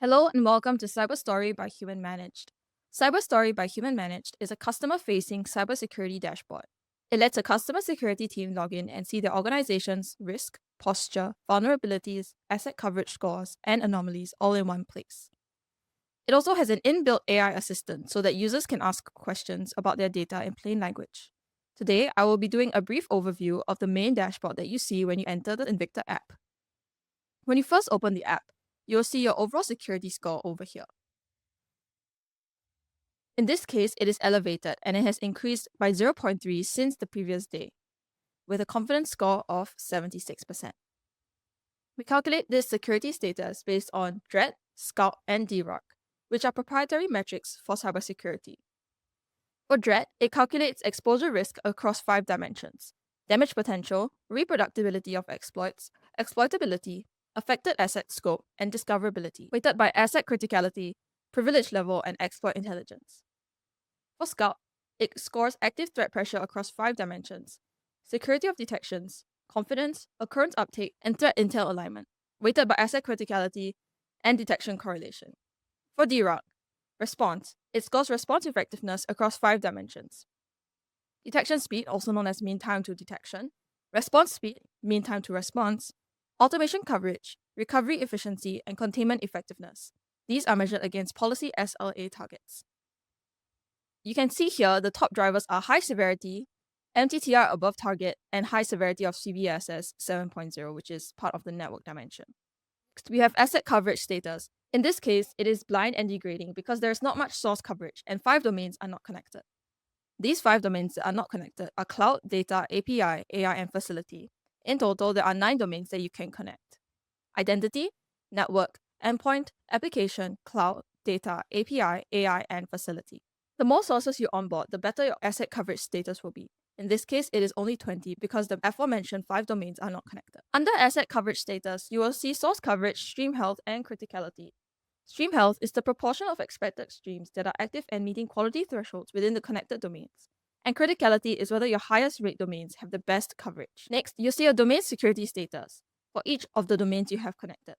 Hello and welcome to CyberStory by Human Managed. CyberStory by Human Managed is a customer-facing cybersecurity dashboard. It lets a customer security team log in and see their organization's risk, posture, vulnerabilities, asset coverage scores, and anomalies all in one place. It also has an inbuilt AI assistant so that users can ask questions about their data in plain language. Today, I will be doing a brief overview of the main dashboard that you see when you enter the Invicta app. When you first open the app, you'll see your overall security score over here. In this case, it is elevated and it has increased by 0.3 since the previous day, with a confidence score of 76%. We calculate this security status based on DRARC, Scout, and DRARC, which are proprietary metrics for cybersecurity. For DRARC, it calculates exposure risk across 5 dimensions: damage potential, reproducibility of exploits, exploitability, affected asset scope, and discoverability, weighted by asset criticality, privilege level, and exploit intelligence. For Scout, it scores active threat pressure across 5 dimensions: security of detections, confidence, occurrence uptake, and threat intel alignment, weighted by asset criticality and detection correlation. For DRARC, response, it scores response effectiveness across 5 dimensions: detection speed, also known as mean time to detection, response speed, mean time to response, automation coverage, recovery efficiency, and containment effectiveness. These are measured against policy SLA targets. You can see here the top drivers are high severity, MTTR above target, and high severity of CVSS 7.0, which is part of the network dimension. Next, we have asset coverage status. In this case, it is blind and degrading because there is not much source coverage and 5 domains are not connected. These 5 domains that are not connected are cloud, data, API, AI, and facility. In total, there are 9 domains that you can connect: identity, network, endpoint, application, cloud, data, API, AI, and facility. The more sources you onboard, the better your asset coverage status will be. In this case, it is only 20 because the aforementioned 5 domains are not connected. Under asset coverage status, you will see source coverage, stream health, and criticality. Stream health is the proportion of expected streams that are active and meeting quality thresholds within the connected domains. And criticality is whether your highest rate domains have the best coverage. Next, you see a domain security status for each of the domains you have connected.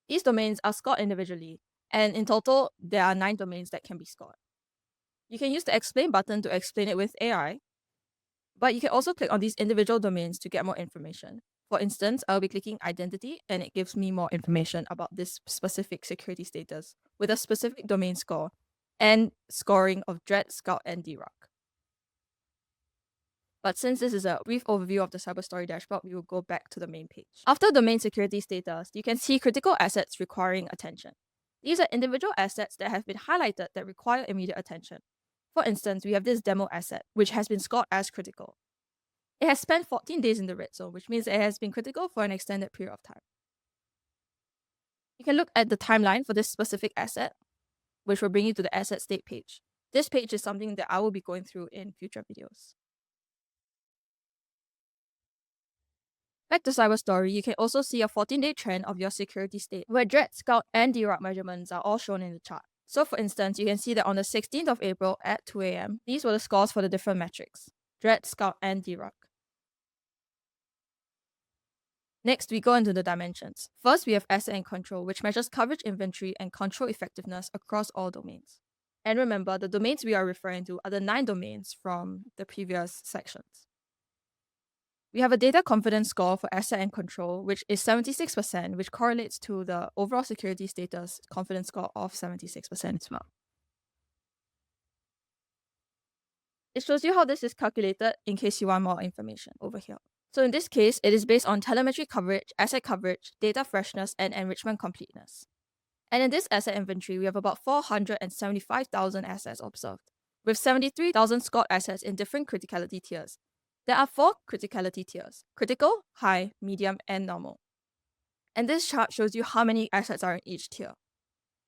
These domains are scored individually, and in total, there are 9 domains that can be scored. You can use the explain button to explain it with AI, but you can also click on these individual domains to get more information. For instance, I'll be clicking identity and it gives me more information about this specific security status with a specific domain score and scoring of DRARC, Scout, and DRARC. But since this is a brief overview of the CyberStory dashboard, we will go back to the main page. After domain security status, you can see critical assets requiring attention. These are individual assets that have been highlighted that require immediate attention. For instance, we have this demo asset, which has been scored as critical. It has spent 14 days in the red zone, which means it has been critical for an extended period of time. You can look at the timeline for this specific asset, which will bring you to the asset state page. This page is something that I will be going through in future videos. Back to CyberStory, you can also see a 14-day trend of your security state, where DRARC, Scout, and DRARC measurements are all shown in the chart. So for instance, you can see that on the 16th of April at 2 a.m., these were the scores for the different metrics: DRARC, Scout, and DRARC. Next, we go into the dimensions. First, we have asset and control, which measures coverage inventory and control effectiveness across all domains. And remember, the domains we are referring to are the 9 domains from the previous sections. We have a data confidence score for asset and control, which is 76%, which correlates to the overall security status confidence score of 76% as well. It shows you how this is calculated in case you want more information over here. So in this case, it is based on telemetry coverage, asset coverage, data freshness, and enrichment completeness. And in this asset inventory, we have about 475,000 assets observed, with 73,000 scored assets in different criticality tiers. There are 4 criticality tiers: critical, high, medium, and normal. And this chart shows you how many assets are in each tier.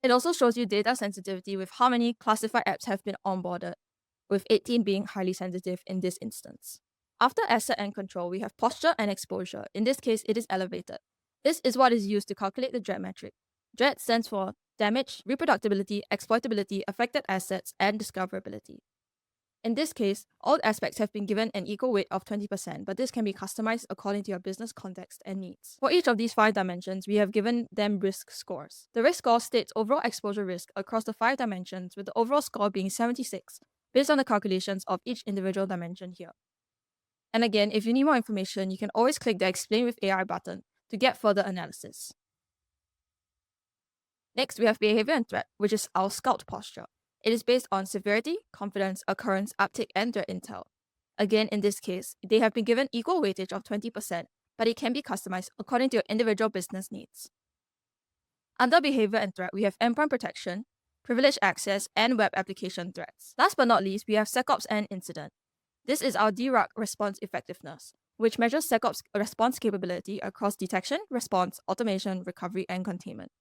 It also shows you data sensitivity with how many classified apps have been onboarded, with 18 being highly sensitive in this instance. After asset and control, we have posture and exposure. In this case, it is elevated. This is what is used to calculate the DRARC metric. DRARC stands for damage, reproducibility, exploitability, affected assets, and discoverability. In this case, all aspects have been given an equal weight of 20%, but this can be customized according to your business context and needs. For each of these 5 dimensions, we have given them risk scores. The risk score states overall exposure risk across the 5 dimensions, with the overall score being 76, based on the calculations of each individual dimension here. And again, if you need more information, you can always click the Explain with AI button to get further analysis. Next, we have behavior and threat, which is our scout posture. It is based on severity, confidence, occurrence, uptake, and threat intel. Again, in this case, they have been given equal weightage of 20%, but it can be customized according to your individual business needs. Under behavior and threat, we have endpoint protection, privileged access, and web application threats. Last but not least, we have SecOps and incident. This is our DRARC response effectiveness, which measures SecOps response capability across detection, response, automation, recovery, and containment.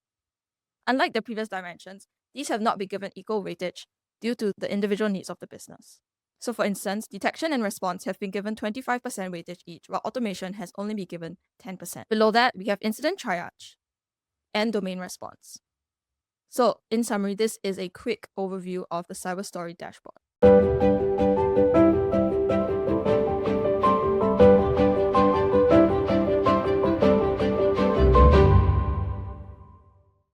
Unlike the previous dimensions, these have not been given equal weightage due to the individual needs of the business. So for instance, detection and response have been given 25% weightage each, while automation has only been given 10%. Below that, we have incident triage and domain response. So in summary, this is a quick overview of the CyberStory dashboard.